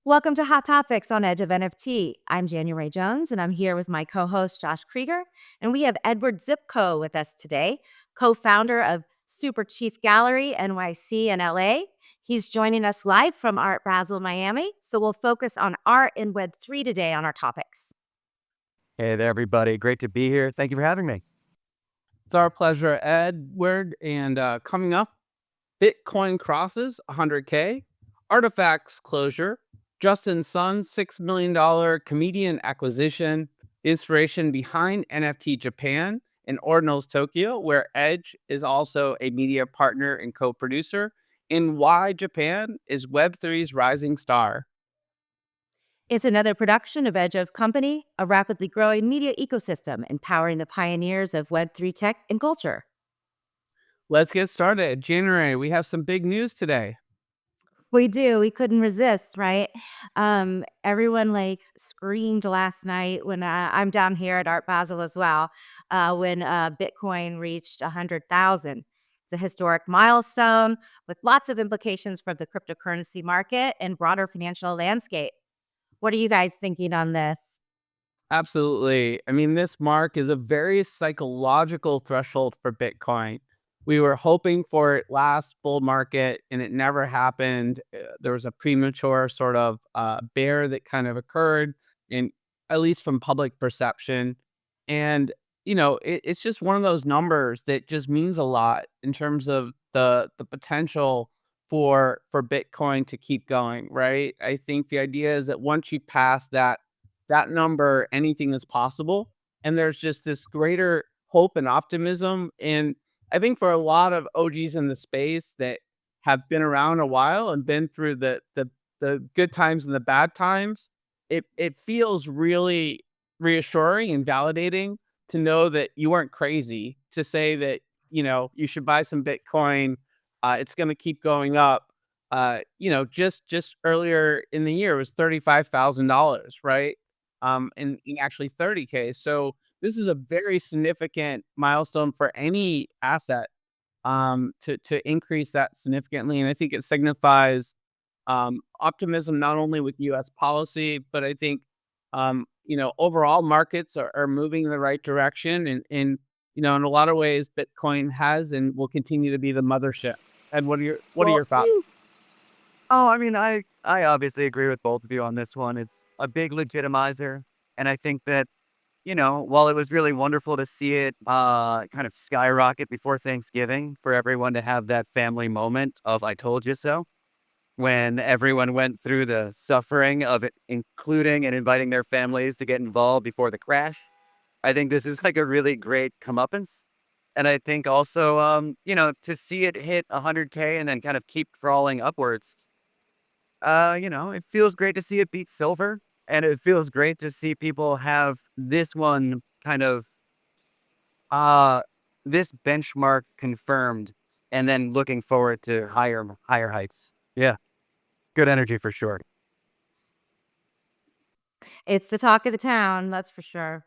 Welcome to Hot Topics on Edge of NFT. I'm January Jones, and I'm here with my co host, Josh Kriger. And we have Edward Zipco with us today, co founder of Superchief Gallery, NYC, and LA. He's joining us live from Art Basel Miami. So we'll focus on art and Web3 today on our topics. Hey there, everybody. Great to be here. Thank you for having me. It's our pleasure, Edward. And coming up, Bitcoin crosses 100K, Artifacts closure, Justin Sun's $6 million comedian acquisition, inspiration behind NFT Japan, and Ordinals Tokyo, where Edge is also a media partner and co-producer, and why Japan is Web3's rising star. It's another production of Edge of Company, a rapidly growing media ecosystem empowering the pioneers of Web3 tech and culture. Let's get started. January, we have some big news today. We do. We couldn't resist, right? Everyone like screamed last night when I'm down here at Art Basel as well, when Bitcoin reached 100,000. It's a historic milestone with lots of implications for the cryptocurrency market and broader financial landscape. What are you guys thinking on this? Absolutely. I mean, this mark is a very psychological threshold for Bitcoin. We were hoping for it last bull market and it never happened. There was a premature sort of bear that kind of occurred, in at least from public perception. And, it's just one of those numbers that just means a lot in terms of the potential for Bitcoin to keep going, right? I think the idea is that once you pass that number, anything is possible. And there's just this greater hope and optimism. And I think for a lot of OGs in the space that have been around a while and been through the good times and the bad times, it feels really reassuring and validating to know that you weren't crazy, to say that, you should buy some Bitcoin. It's going to keep going up. Just earlier in the year it was $35,000, right? And actually 30K. So this is a very significant milestone for any asset, to increase that significantly. And I think it signifies optimism not only with U.S. policy, but I think overall markets are moving in the right direction. And in a lot of ways, Bitcoin has and will continue to be the mothership. And what are Well, your thoughts? I mean, I obviously agree with both of you on this one. It's a big legitimizer. And I think that, while it was really wonderful to see it kind of skyrocket before Thanksgiving for everyone to have that family moment of I told you so, when everyone went through the suffering of it, including and inviting their families to get involved before the crash. I think this is like a really great comeuppance. And I think also, to see it hit 100K and then kind of keep crawling upwards, it feels great to see it beat silver. And it feels great to see people have this one kind of, uh, this benchmark confirmed and then looking forward to higher heights. Yeah. Good energy for sure. It's the talk of the town, that's for sure.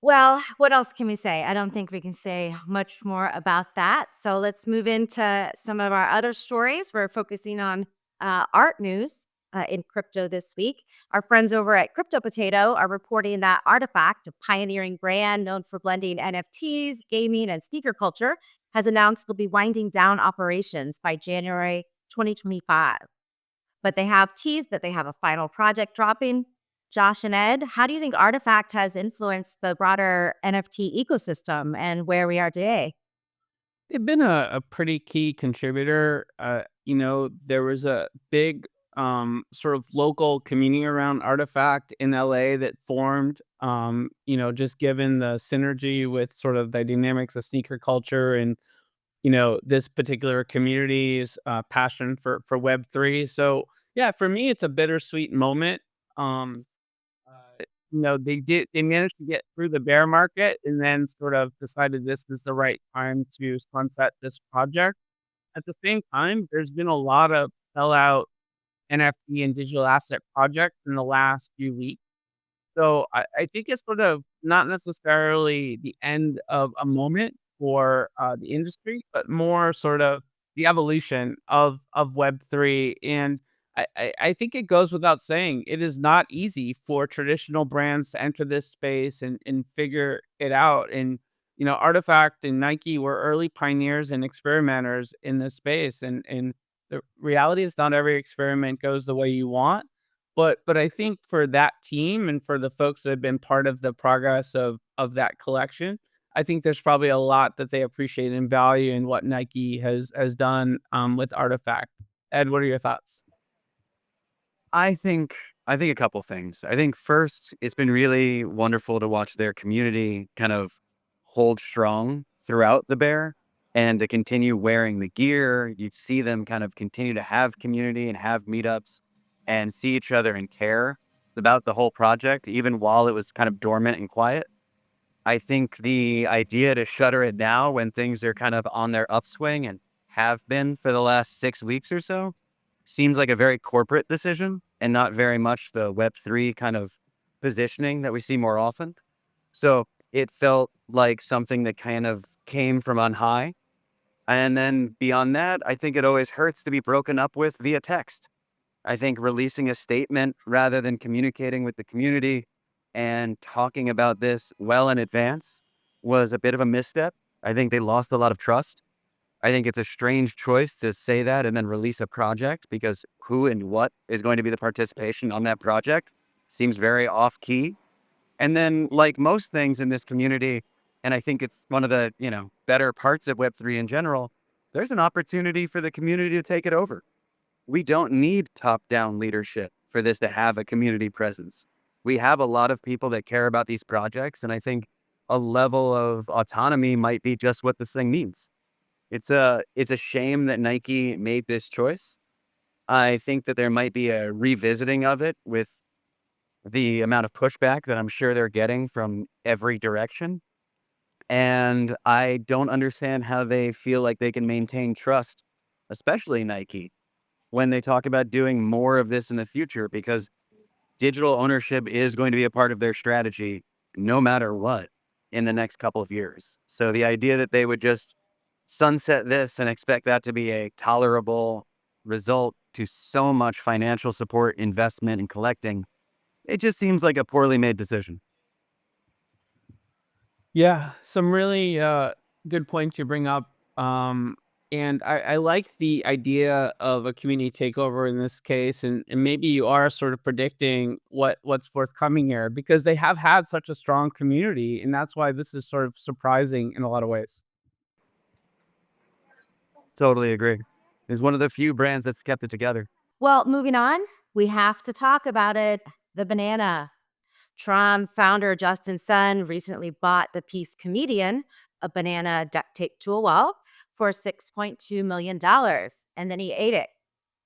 Well, what else can we say? I don't think we can say much more about that. So let's move into some of our other stories. We're focusing on art news in crypto this week. Our friends over at Crypto Potato are reporting that Artifact, a pioneering brand known for blending NFTs, gaming, and sneaker culture, has announced they'll be winding down operations by January 2025. But they have teased that they have a final project dropping. Josh and Ed, how do you think Artifact has influenced the broader NFT ecosystem and where we are today? They've been a pretty key contributor. There was a big sort of local community around Artifact in LA that formed, just given the synergy with sort of the dynamics of sneaker culture and, this particular community's passion for Web3. So, yeah, for me, it's a bittersweet moment. Um, they managed to get through the bear market and then sort of decided this is the right time to sunset this project. At the same time, there's been a lot of sellout NFT and digital asset projects in the last few weeks. So I think it's sort of not necessarily the end of a moment for the industry, but more sort of the evolution of Web3. And I think it goes without saying, it is not easy for traditional brands to enter this space and figure it out. And, Artifact and Nike were early pioneers and experimenters in this space. And the reality is not every experiment goes the way you want. But I think for that team and for the folks that have been part of the progress of that collection, I think there's probably a lot that they appreciate and value in what Nike has done with Artifact. Ed, what are your thoughts? I think I think a couple things. I think first, it's been really wonderful to watch their community kind of hold strong throughout the bear and to continue wearing the gear. You see them kind of continue to have community and have meetups and see each other and care about the whole project, even while it was kind of dormant and quiet. I think the idea to shutter it now when things are kind of on their upswing and have been for the last 6 weeks or so seems like a very corporate decision and not very much the Web3 kind of positioning that we see more often. So it felt like something that kind of came from on high. And then beyond that, I think it always hurts to be broken up with via text. I think releasing a statement rather than communicating with the community and talking about this well in advance was a bit of a misstep. I think they lost a lot of trust. I think it's a strange choice to say that and then release a project because who and what is going to be the participation on that project seems very off key. And then, like most things in this community, and I think it's one of the, better parts of Web3 in general, there's an opportunity for the community to take it over. We don't need top down leadership for this to have a community presence. We have a lot of people that care about these projects, and I think a level of autonomy might be just what this thing needs. It's a shame that Nike made this choice. I think that there might be a revisiting of it with the amount of pushback that I'm sure they're getting from every direction. And I don't understand how they feel like they can maintain trust, especially Nike, when they talk about doing more of this in the future, because digital ownership is going to be a part of their strategy no matter what in the next couple of years. So the idea that they would just sunset this and expect that to be a tolerable result to so much financial support, investment, and collecting, it just seems like a poorly made decision. Yeah, some really good points you bring up. And I like the idea of a community takeover in this case, and maybe you are sort of predicting what's forthcoming here because they have had such a strong community, and that's why this is sort of surprising in a lot of ways. Totally agree. It's one of the few brands that's kept it together. Well, moving on, we have to talk about it. The banana. Tron founder Justin Sun recently bought the piece Comedian, a banana duct taped to a wall, for $6.2 million, and then he ate it.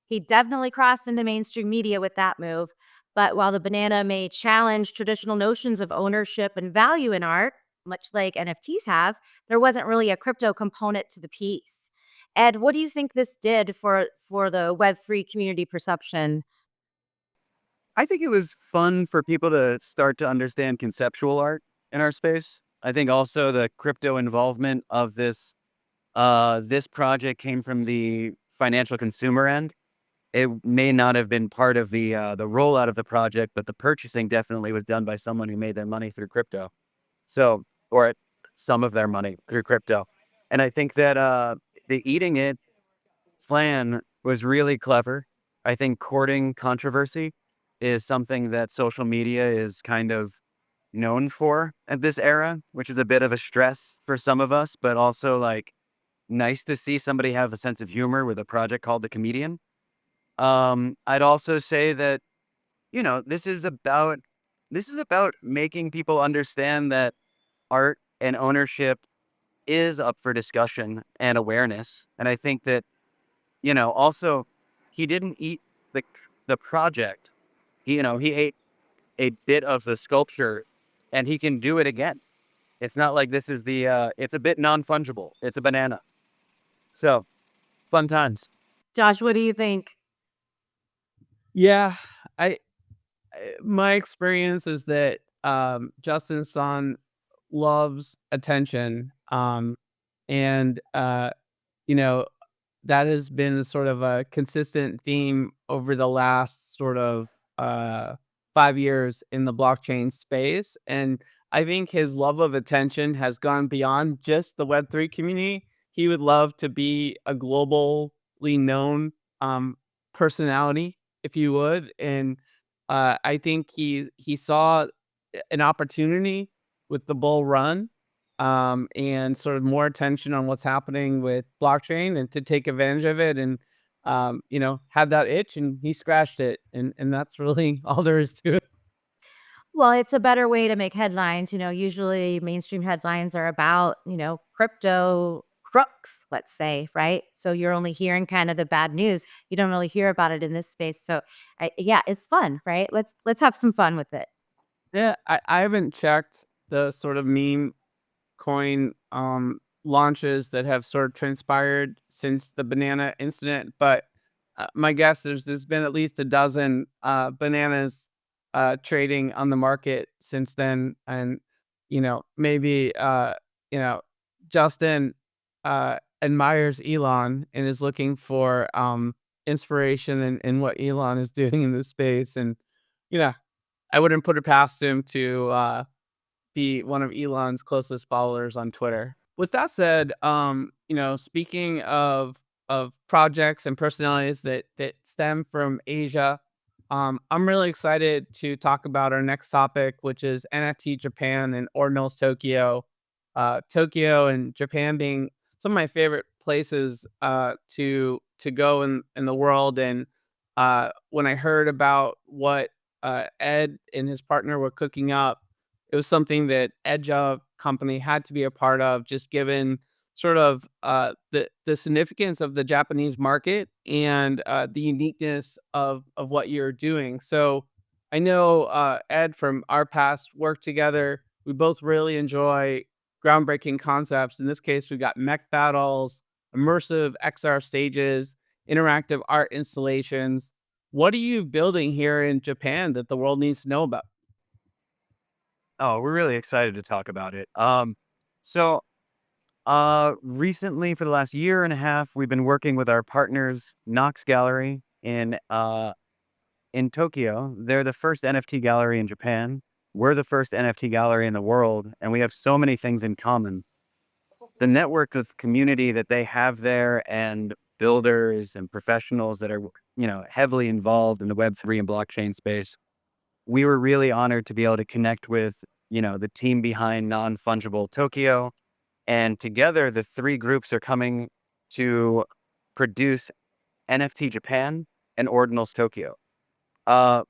He definitely crossed into mainstream media with that move. But while the banana may challenge traditional notions of ownership and value in art, much like NFTs have, there wasn't really a crypto component to the piece. Ed, what do you think this did for the Web3 community perception? I think it was fun for people to start to understand conceptual art in our space. I think also the crypto involvement of this project came from the financial consumer end. It may not have been part of the rollout of the project, but the purchasing definitely was done by someone who made their money through crypto. So, or some of their money through crypto. And I think that the eating it plan was really clever. I think courting controversy is something that social media is kind of known for at this era, which is a bit of a stress for some of us, but also like nice to see somebody have a sense of humor with a project called The Comedian. I'd also say that, this is about making people understand that art and ownership is up for discussion and awareness. And I think that, also he didn't eat the project. He ate a bit of the sculpture and he can do it again. It's not like this is it's a bit non-fungible. It's a banana. So fun times. Josh, what do you think? Yeah, I my experience is that Justin Sun loves attention, and you know that has been sort of a consistent theme over the last sort of 5 years in the blockchain space. And I think his love of attention has gone beyond just the Web3 community. He would love to be a globally known personality, if you would. And I think he saw an opportunity with the bull run, and sort of more attention on what's happening with blockchain and to take advantage of it and had that itch and he scratched it and that's really all there is to it. Well, it's a better way to make headlines. Usually mainstream headlines are about, crypto crooks, let's say, right? So you're only hearing kind of the bad news. You don't really hear about it in this space. So yeah, it's fun, right? Let's have some fun with it. Yeah, I haven't checked the sort of meme coin launches that have sort of transpired since the banana incident, but my guess is there's been at least a dozen bananas trading on the market since then, and maybe you know Justin admires Elon and is looking for inspiration in what Elon is doing in this space, and you know I wouldn't put it past him to be one of Elon's closest followers on Twitter. With that said, speaking of projects and personalities that stem from Asia, I'm really excited to talk about our next topic, which is NFT Japan and Ordinals Tokyo. Tokyo and Japan being some of my favorite places to go in the world. And when I heard about what Ed and his partner were cooking up, it was something that Edja company had to be a part of, just given sort of the significance of the Japanese market and the uniqueness of what you're doing. So I know Ed from our past work together. We both really enjoy groundbreaking concepts. In this case, we've got mech battles, immersive XR stages, interactive art installations. What are you building here in Japan that the world needs to know about? Oh, we're really excited to talk about it. So recently for the last year and a half, we've been working with our partners, Knox Gallery in Tokyo. They're the first NFT gallery in Japan. We're the first NFT gallery in the world, and we have so many things in common. The network of community that they have there and builders and professionals that are, heavily involved in the Web3 and blockchain space. We were really honored to be able to connect with, the team behind Non-Fungible Tokyo. And together, the three groups are coming to produce NFT Japan and Ordinals Tokyo. Uh,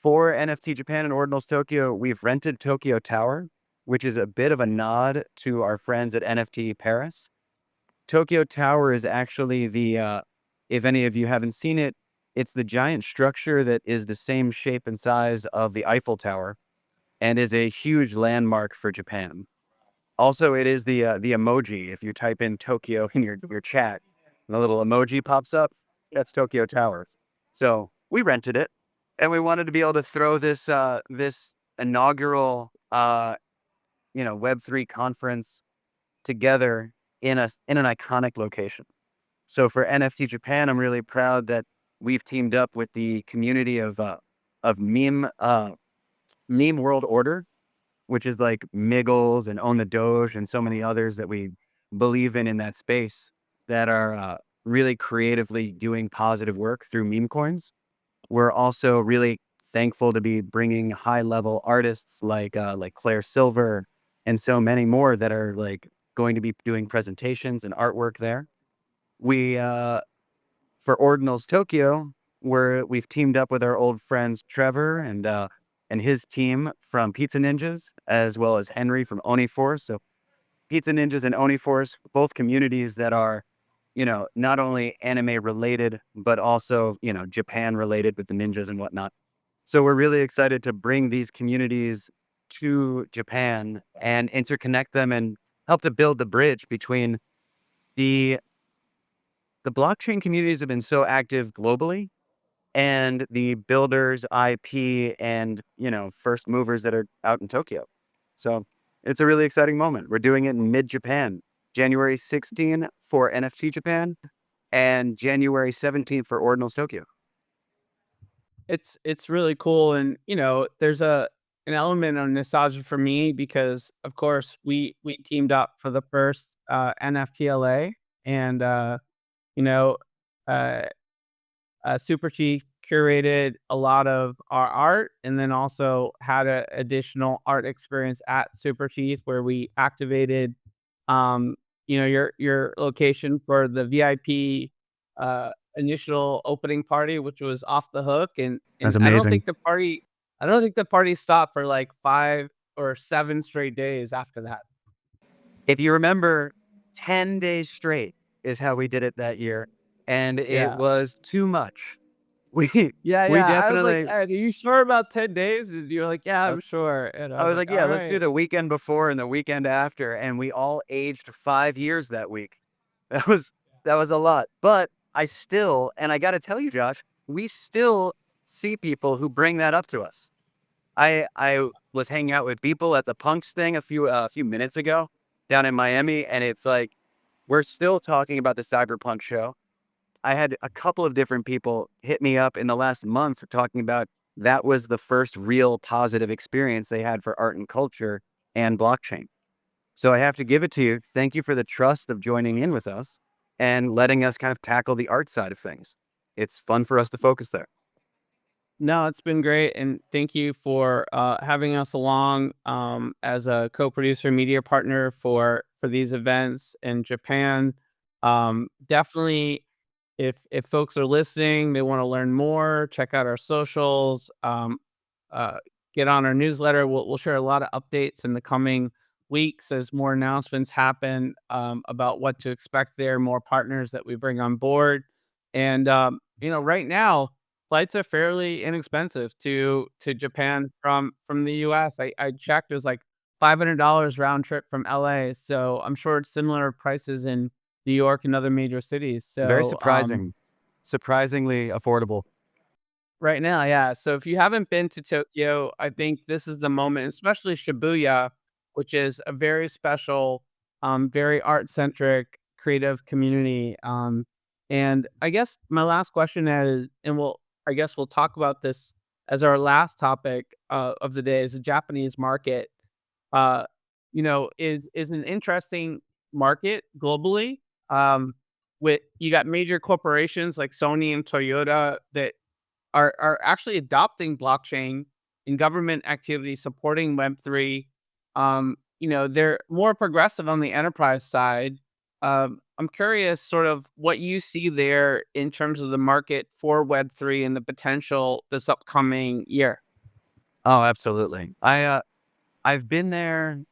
for NFT Japan and Ordinals Tokyo, we've rented Tokyo Tower, which is a bit of a nod to our friends at NFT Paris. Tokyo Tower is actually if any of you haven't seen it, it's the giant structure that is the same shape and size of the Eiffel Tower and is a huge landmark for Japan. Also, it is the emoji. If you type in Tokyo in your chat, and the little emoji pops up. That's Tokyo Towers. So we rented it, and we wanted to be able to throw this inaugural Web3 conference together in an iconic location. So for NFT Japan, I'm really proud that we've teamed up with the community of meme world order, which is like Miggles and Own the Doge and so many others that we believe in that space that are really creatively doing positive work through meme coins. We're also really thankful to be bringing high level artists like Claire Silver and so many more that are like going to be doing presentations and artwork there. We For Ordinals Tokyo, we've teamed up with our old friends Trevor and his team from Pizza Ninjas, as well as Henry from Oniforce. So Pizza Ninjas and Oniforce, both communities that are, not only anime related, but also, Japan related with the ninjas and whatnot. So we're really excited to bring these communities to Japan and interconnect them and help to build the bridge between the the blockchain communities have been so active globally and the builders, IP, and first movers that are out in Tokyo. So it's a really exciting moment. We're doing it in mid Japan, January 16 for NFT Japan, and January 17th for Ordinals Tokyo. It's really cool, and there's an element of nostalgia for me because, of course, we teamed up for the first NFTLA, and you know, uh, Superchief curated a lot of our art, and then also had a additional art experience at Superchief where we activated, your location for the VIP initial opening party, which was off the hook, and That's I don't amazing. think the party stopped for like 5 or 7 straight days after that. If you remember, 10 days straight is how we did it that year, and it Yeah. was too much. We Yeah, we yeah. I was like, definitely "Are you sure about 10 days?" And you're like, "Yeah, I I'm was sure." And I I was was like, like, "Yeah, "All let's do right." the weekend before and the weekend after," and we all aged 5 years that week. That was that was a lot, but I still and I gotta tell you, Josh, we still see people who bring that up to us. I was hanging out with people at the Punks thing a few minutes ago down in Miami, and it's like, we're still talking about the Cyberpunk show. I had a couple of different people hit me up in the last month talking about that was the first real positive experience they had for art and culture and blockchain. So I have to give it to you. Thank you for the trust of joining in with us and letting us kind of tackle the art side of things. It's fun for us to focus there. No, it's been great, and thank you for having us along as a co-producer, media partner for these events in Japan. Definitely, if folks are listening, they want to learn more, check out our socials, uh, get on our newsletter. We'll share a lot of updates in the coming weeks as more announcements happen about what to expect there, more partners that we bring on board, and right now flights are fairly inexpensive to Japan from the US. I checked, it was like $500 round trip from LA, so I'm sure it's similar prices in New York and other major cities. Very So, surprising. Surprisingly affordable. right now, yeah. So if you haven't been to Tokyo, I think this is the moment, especially Shibuya, which is a very special, very art-centric, creative community. And I guess my last question is, and I guess we'll talk about this as our last topic of the day, is the Japanese market. Uh, is an interesting market globally. With you got major corporations like Sony and Toyota that are actually adopting blockchain in government activity supporting Web3. They're more progressive on the enterprise side. I'm curious sort of what you see there in terms of the market for Web3 and the potential this upcoming year. Oh, absolutely. I've been there,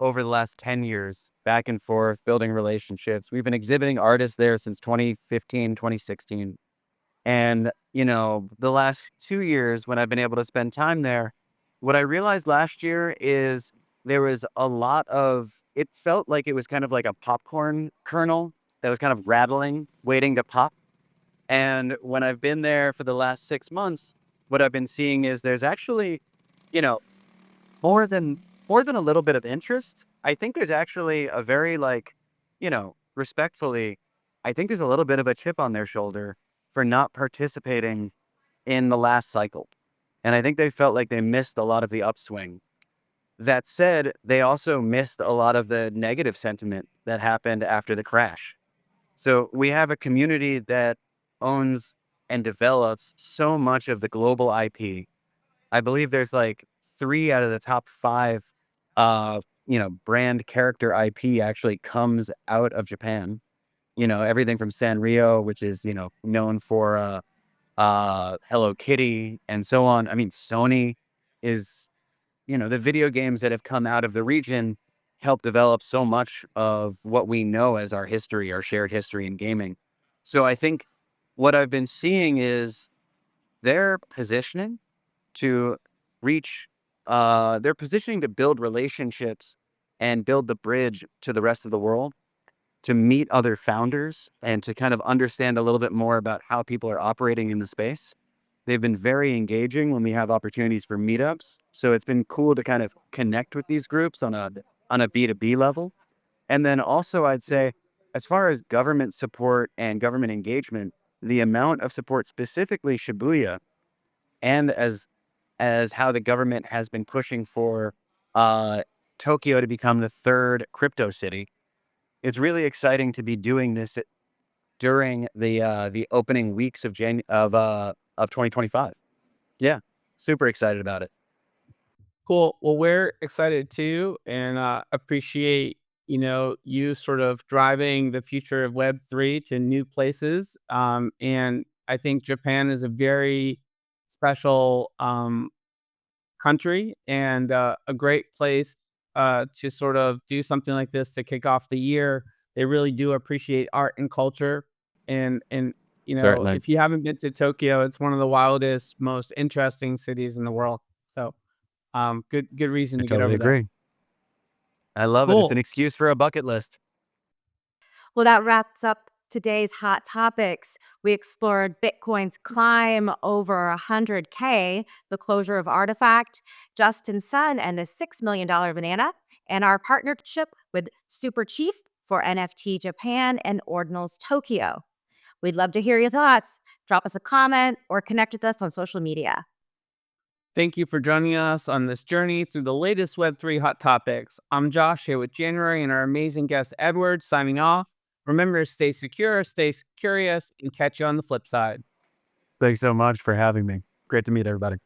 over the last 10 years, back and forth, building relationships. We've been exhibiting artists there since 2015, 2016. And, the last 2 years when I've been able to spend time there, what I realized last year is there was a lot of, it felt like it was kind of like a popcorn kernel that was kind of rattling, waiting to pop. And when I've been there for the last 6 months, what I've been seeing is there's actually, you know, more than more than a little bit of interest. I think there's actually a very respectfully, I think there's a little bit of a chip on their shoulder for not participating in the last cycle. And I think they felt like they missed a lot of the upswing. That said, they also missed a lot of the negative sentiment that happened after the crash. So we have a community that owns and develops so much of the global IP. I believe there's like 3 out of the top 5, brand character IP actually comes out of Japan. Everything from Sanrio, which is, known for, Hello Kitty and so on. I mean, Sony is, the video games that have come out of the region help develop so much of what we know as our history, our shared history in gaming. So I think what I've been seeing is their positioning to reach they're positioning to build relationships and build the bridge to the rest of the world, to meet other founders and to kind of understand a little bit more about how people are operating in the space. They've been very engaging when we have opportunities for meetups. So it's been cool to kind of connect with these groups on a B2B level. And then also I'd say as far as government support and government engagement, the amount of support, specifically Shibuya, and as how the government has been pushing for uh, Tokyo to become the third crypto city, it's really exciting to be doing this during the opening weeks of 2025. Yeah, super excited about it. Cool. Well, we're excited too, and appreciate you sort of driving the future of Web3 to new places. And I think Japan is a very special country and a great place to sort of do something like this to kick off the year. They really do appreciate art and culture, and Certainly, if you haven't been to Tokyo, it's one of the wildest, most interesting cities in the world. So good reason I to get totally over there. agree. I love it. It's an Cool. excuse for a bucket list. Well, that wraps up today's hot topics. We explored Bitcoin's climb over 100K, the closure of Artifact, Justin Sun and the $6 million banana, and our partnership with Superchief for NFT Japan and Ordinals Tokyo. We'd love to hear your thoughts. Drop us a comment or connect with us on social media. Thank you for joining us on this journey through the latest Web3 hot topics. I'm Josh here with January and our amazing guest Edward signing off. Remember to stay secure, stay curious, and catch you on the flip side. Thanks so much for having me. Great to meet everybody.